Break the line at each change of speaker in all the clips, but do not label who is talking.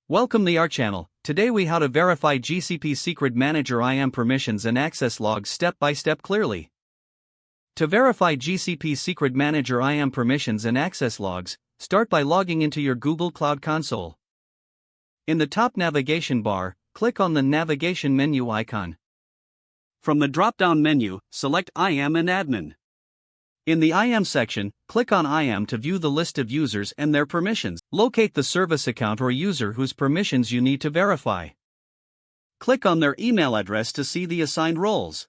Welcome to our channel. Today we how to verify GCP Secret Manager IAM permissions and access logs step by step clearly. To verify GCP Secret Manager IAM permissions and access logs, start by logging into your Google Cloud Console. In the top navigation bar, click on the navigation menu icon. From the drop-down menu, select IAM and Admin. In the IAM section, click on IAM to view the list of users and their permissions. Locate the service account or user whose permissions you need to verify. Click on their email address to see the assigned roles.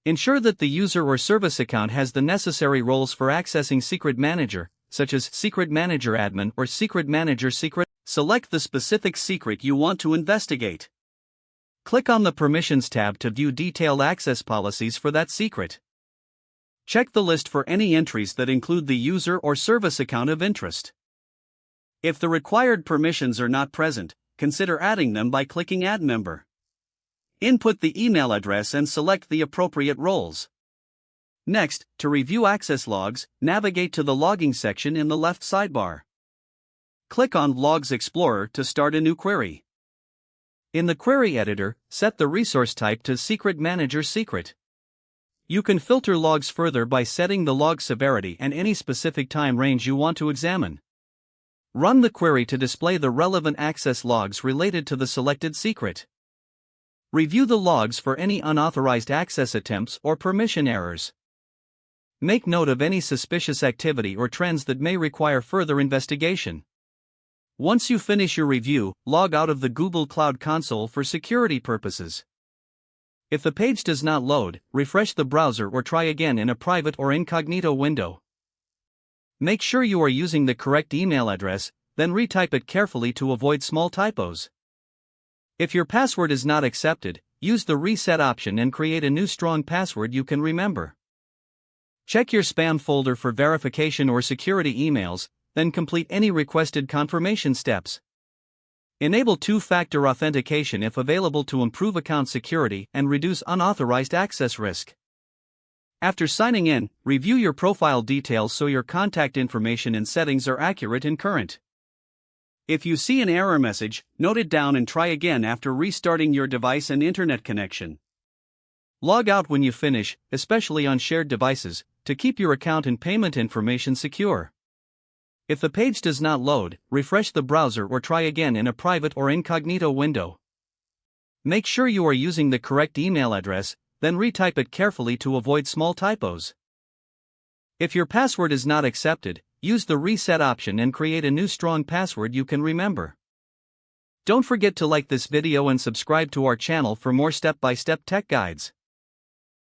Ensure that the user or service account has the necessary roles for accessing Secret Manager, such as Secret Manager Admin or Secret Manager Secret. Select the specific secret you want to investigate. Click on the Permissions tab to view detailed access policies for that secret. Check the list for any entries that include the user or service account of interest. If the required permissions are not present, consider adding them by clicking Add Member. Input the email address and select the appropriate roles. Next, to review access logs, navigate to the Logging section in the left sidebar. Click on Logs Explorer to start a new query. In the query editor, set the resource type to Secret Manager Secret. You can filter logs further by setting the log severity and any specific time range you want to examine. Run the query to display the relevant access logs related to the selected secret. Review the logs for any unauthorized access attempts or permission errors. Make note of any suspicious activity or trends that may require further investigation. Once you finish your review, log out of the Google Cloud Console for security purposes. If the page does not load, refresh the browser or try again in a private or incognito window. Make sure you are using the correct email address, then retype it carefully to avoid small typos. If your password is not accepted, use the reset option and create a new strong password you can remember. Check your spam folder for verification or security emails, then complete any requested confirmation steps. Enable two-factor authentication if available to improve account security and reduce unauthorized access risk. After signing in, review your profile details so your contact information and settings are accurate and current. If you see an error message, note it down and try again after restarting your device and internet connection. Log out when you finish, especially on shared devices, to keep your account and payment information secure. If the page does not load, refresh the browser or try again in a private or incognito window. Make sure you are using the correct email address, then retype it carefully to avoid small typos. If your password is not accepted, use the reset option and create a new strong password you can remember. Don't forget to like this video and subscribe to our channel for more step-by-step tech guides.